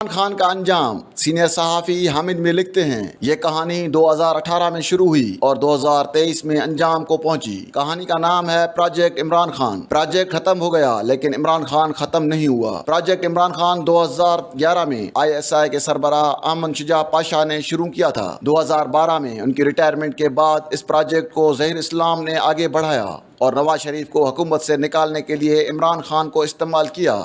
عمران خان کا انجام سینئر صحافی حامد میر لکھتے ہیں، یہ کہانی 2018 میں شروع ہوئی اور 2023 میں انجام کو پہنچی۔ کہانی کا نام ہے پروجیکٹ عمران خان۔ پروجیکٹ ختم ہو گیا لیکن عمران خان ختم نہیں ہوا۔ پروجیکٹ عمران خان 2011 میں ISI کے سربراہ امن شجاع پاشا نے شروع کیا تھا۔ 2012 میں ان کی ریٹائرمنٹ کے بعد اس پروجیکٹ کو ظہیر اسلام نے آگے بڑھایا اور نواز شریف کو حکومت سے نکالنے کے لیے عمران خان کو استعمال کیا۔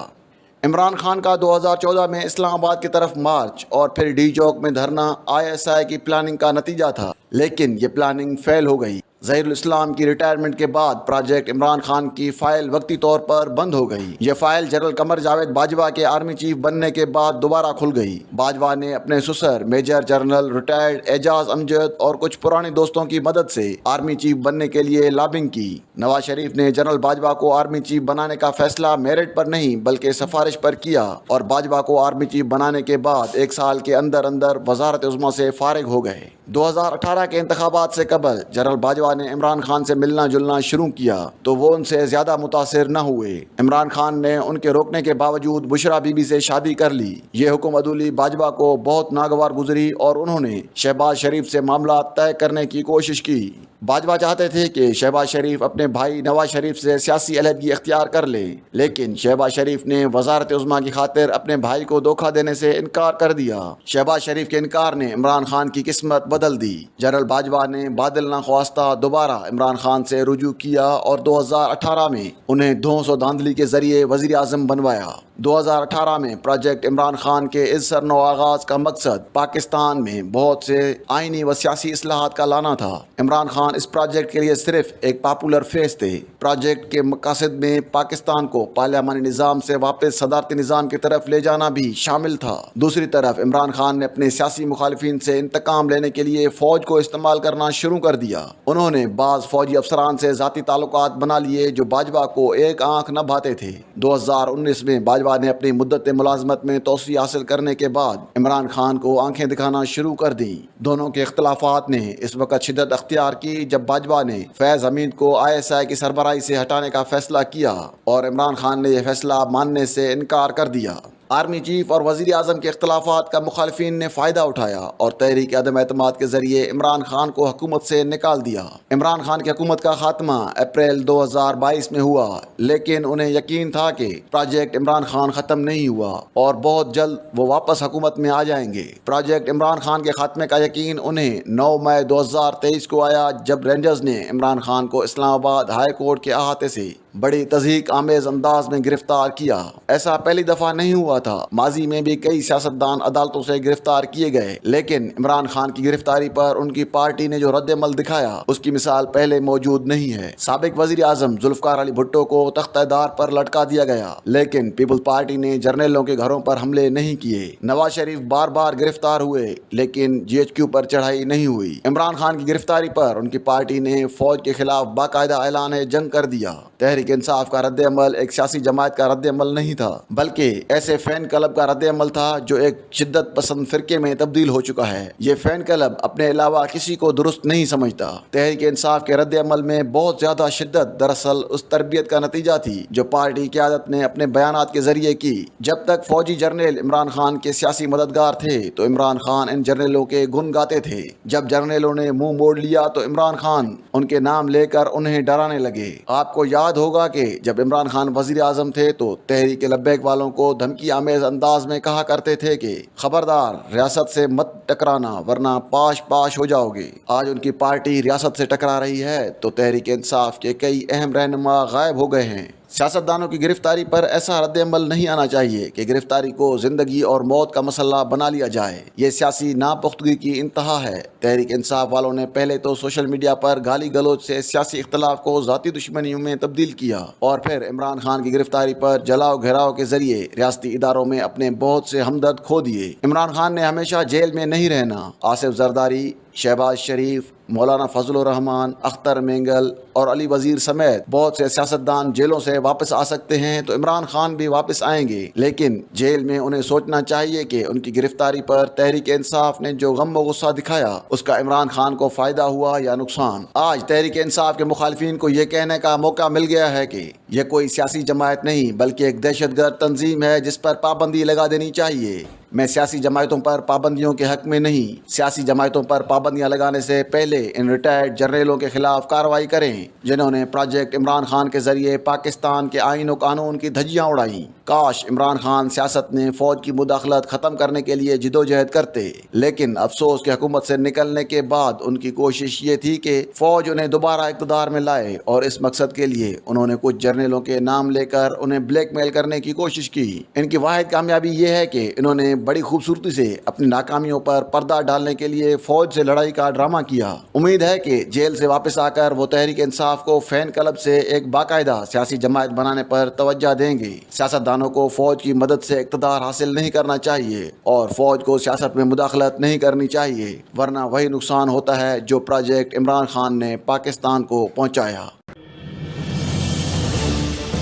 عمران خان کا 2014 میں اسلام آباد کی طرف مارچ اور پھر ڈی چوک میں دھرنا ISI کی پلاننگ کا نتیجہ تھا، لیکن یہ پلاننگ فیل ہو گئی۔ ظہیر الاسلام کی ریٹائرمنٹ کے بعد پروجیکٹ عمران خان کی فائل وقتی طور پر بند ہو گئی۔ یہ فائل جنرل قمر جاوید باجوہ کے آرمی چیف بننے کے بعد دوبارہ کھل گئی۔ باجوہ نے اپنے سسر میجر جنرل ریٹائرڈ اعجاز امجد اور کچھ پرانے دوستوں کی مدد سے آرمی چیف بننے کے لیے لابنگ کی۔ نواز شریف نے جنرل باجوہ کو آرمی چیف بنانے کا فیصلہ میرٹ پر نہیں بلکہ سفارش پر کیا اور باجوہ کو آرمی چیف بنانے کے بعد 1 سال کے اندر وزارت عظمیٰ سے فارغ ہو گئے۔ 2018 کے انتخابات سے قبل جنرل باجوہ نے عمران خان سے ملنا جلنا شروع کیا تو وہ ان سے زیادہ متاثر نہ ہوئے۔ عمران خان نے ان کے روکنے کے باوجود بشرا بی بی سے شادی کر لی۔ یہ حکم عدولی باجوہ کو بہت ناگوار گزری اور انہوں نے شہباز شریف سے معاملات طے کرنے کی کوشش کی۔ باجوہ چاہتے تھے کہ شہباز شریف اپنے بھائی نواز شریف سے سیاسی علیحدگی اختیار کر لے، لیکن شہباز شریف نے وزارت عظمیٰ کی خاطر اپنے بھائی کو دھوکہ دینے سے انکار کر دیا۔ شہباز شریف کے انکار نے عمران خان کی قسمت بدل دی۔ جنرل باجوہ نے بادل نہ خواستہ دوبارہ عمران خان سے رجوع کیا اور 2018 میں انہیں دھونس و دھاندلی کے ذریعے وزیر اعظم بنوایا۔ 2018 میں پروجیکٹ عمران خان کے اس سرنو آغاز کا مقصد پاکستان میں بہت سے آئینی و سیاسی اصلاحات کا لانا تھا۔ عمران خان اس پروجیکٹ کے لیے صرف ایک پاپولر فیس تھے۔ پروجیکٹ کے مقاصد میں پاکستان کو پارلیمانی نظام سے واپس صدارتی نظام کی طرف لے جانا بھی شامل تھا۔ دوسری طرف عمران خان نے اپنے سیاسی مخالفین سے انتقام لینے کے لیے فوج کو استعمال کرنا شروع کر دیا۔ انہوں نے بعض فوجی افسران سے ذاتی تعلقات بنا لیے جو باجوہ کو ایک آنکھ نہ بھاتے تھے۔ 2019 میں باجوہ نے اپنی مدت ملازمت میں توسیع حاصل کرنے کے بعد عمران خان کو آنکھیں دکھانا شروع کر دیں۔ دونوں کے اختلافات نے اس وقت شدت اختیار کی جب باجوہ نے فیض حمید کو ISI کی سربراہی سے ہٹانے کا فیصلہ کیا اور عمران خان نے یہ فیصلہ ماننے سے انکار کر دیا۔ آرمی چیف اور وزیر اعظم کے اختلافات کا مخالفین نے فائدہ اٹھایا اور تحریک عدم اعتماد کے ذریعے عمران خان کو حکومت سے نکال دیا۔ عمران خان کی حکومت کا خاتمہ اپریل 2022 میں ہوا، لیکن انہیں یقین تھا کہ پروجیکٹ عمران خان ختم نہیں ہوا اور بہت جلد وہ واپس حکومت میں آ جائیں گے۔ پروجیکٹ عمران خان کے خاتمے کا یقین انہیں 9 مئی 2023 کو آیا جب رینجرز نے عمران خان کو اسلام آباد ہائی کورٹ کے احاطے سے بڑی تضحیک آمیز انداز میں گرفتار کیا۔ ایسا پہلی دفعہ نہیں ہوا تھا۔ ماضی میں بھی کئی سیاستدان عدالتوں سے گرفتار کیے گئے، لیکن عمران خان کی گرفتاری پر ان کی پارٹی نے جو رد عمل دکھایا اس کی مثال پہلے موجود نہیں ہے۔ سابق وزیر اعظم ذوالفقار علی بھٹو کو تختہ دار پر لٹکا دیا گیا، لیکن پیپلز پارٹی نے جرنیلوں کے گھروں پر حملے نہیں کیے۔ نواز شریف بار بار گرفتار ہوئے لیکن GHQ پر چڑھائی نہیں ہوئی۔ عمران خان کی گرفتاری پر ان کی پارٹی نے فوج کے خلاف باقاعدہ اعلان جنگ کر دیا۔ تحریک انصاف کا رد عمل ایک سیاسی جماعت کا رد عمل نہیں تھا بلکہ ایسے فین کلب کا رد عمل تھا جو ایک شدت پسند فرقے میں تبدیل ہو چکا ہے۔ یہ فین کلب اپنے علاوہ کسی کو درست نہیں سمجھتا۔ تحریک انصاف کے رد عمل میں بہت زیادہ شدت دراصل اس تربیت کا نتیجہ تھی جو پارٹی قیادت نے اپنے بیانات کے ذریعے کی۔ جب تک فوجی جرنیل عمران خان کے سیاسی مددگار تھے تو عمران خان ان جرنیلوں کے گن گاتے تھے۔ جب جرنیلوں نے منہ موڑ لیا تو عمران خان ان کے نام لے کر انہیں ڈرانے لگے۔ آپ کو یاد ہوگا کہ جب عمران خان وزیر اعظم تھے تو تحریک لبیک والوں کو دھمکی آمیز انداز میں کہا کرتے تھے کہ خبردار ریاست سے مت ٹکرانا ورنہ پاش پاش ہو جاؤ گے۔ آج ان کی پارٹی ریاست سے ٹکرا رہی ہے تو تحریک انصاف کے کئی اہم رہنما غائب ہو گئے ہیں۔ سیاستدانوں کی گرفتاری پر ایسا رد عمل نہیں آنا چاہیے کہ گرفتاری کو زندگی اور موت کا مسئلہ بنا لیا جائے۔ یہ سیاسی ناپختگی کی انتہا ہے۔ تحریک انصاف والوں نے پہلے تو سوشل میڈیا پر گالی گلوچ سے سیاسی اختلاف کو ذاتی دشمنیوں میں تبدیل کیا اور پھر عمران خان کی گرفتاری پر جلاؤ گھیراؤ کے ذریعے ریاستی اداروں میں اپنے بہت سے ہمدرد کھو دیے۔ عمران خان نے ہمیشہ جیل میں نہیں رہنا۔ آصف زرداری، شہباز شریف، مولانا فضل الرحمان، اختر مینگل اور علی وزیر سمیت بہت سے سیاستدان جیلوں سے واپس آ سکتے ہیں تو عمران خان بھی واپس آئیں گے، لیکن جیل میں انہیں سوچنا چاہیے کہ ان کی گرفتاری پر تحریک انصاف نے جو غم و غصہ دکھایا اس کا عمران خان کو فائدہ ہوا یا نقصان۔ آج تحریک انصاف کے مخالفین کو یہ کہنے کا موقع مل گیا ہے کہ یہ کوئی سیاسی جماعت نہیں بلکہ ایک دہشت گرد تنظیم ہے جس پر پابندی لگا دینی چاہیے۔ میں سیاسی جماعتوں پر پابندیوں کے حق میں نہیں۔ سیاسی جماعتوں پر پابندیاں لگانے سے پہلے ان ریٹائرڈ جرنیلوں کے خلاف کارروائی کریں جنہوں نے پروجیکٹ عمران خان کے ذریعے پاکستان کے آئین و قانون کی دھجیاں اڑائیں۔ کاش عمران خان سیاست میں فوج کی مداخلت ختم کرنے کے لیے جدوجہد کرتے، لیکن افسوس کہ حکومت سے نکلنے کے بعد ان کی کوشش یہ تھی کہ فوج انہیں دوبارہ اقتدار میں لائے، اور اس مقصد کے لیے انہوں نے کچھ جرنیلوں کے نام لے کر انہیں بلیک میل کرنے کی کوشش کی۔ ان کی واحد کامیابی یہ ہے کہ انہوں نے بڑی خوبصورتی سے اپنی ناکامیوں پر پردہ ڈالنے کے لیے فوج سے لڑائی کا ڈرامہ کیا۔ امید ہے کہ جیل سے واپس آ کر وہ تحریک انصاف کو فین کلب سے ایک باقاعدہ سیاسی جماعت بنانے پر توجہ دیں گے۔ سیاستدانوں کو فوج کی مدد سے اقتدار حاصل نہیں کرنا چاہیے اور فوج کو سیاست میں مداخلت نہیں کرنی چاہیے، ورنہ وہی نقصان ہوتا ہے جو پروجیکٹ عمران خان نے پاکستان کو پہنچایا۔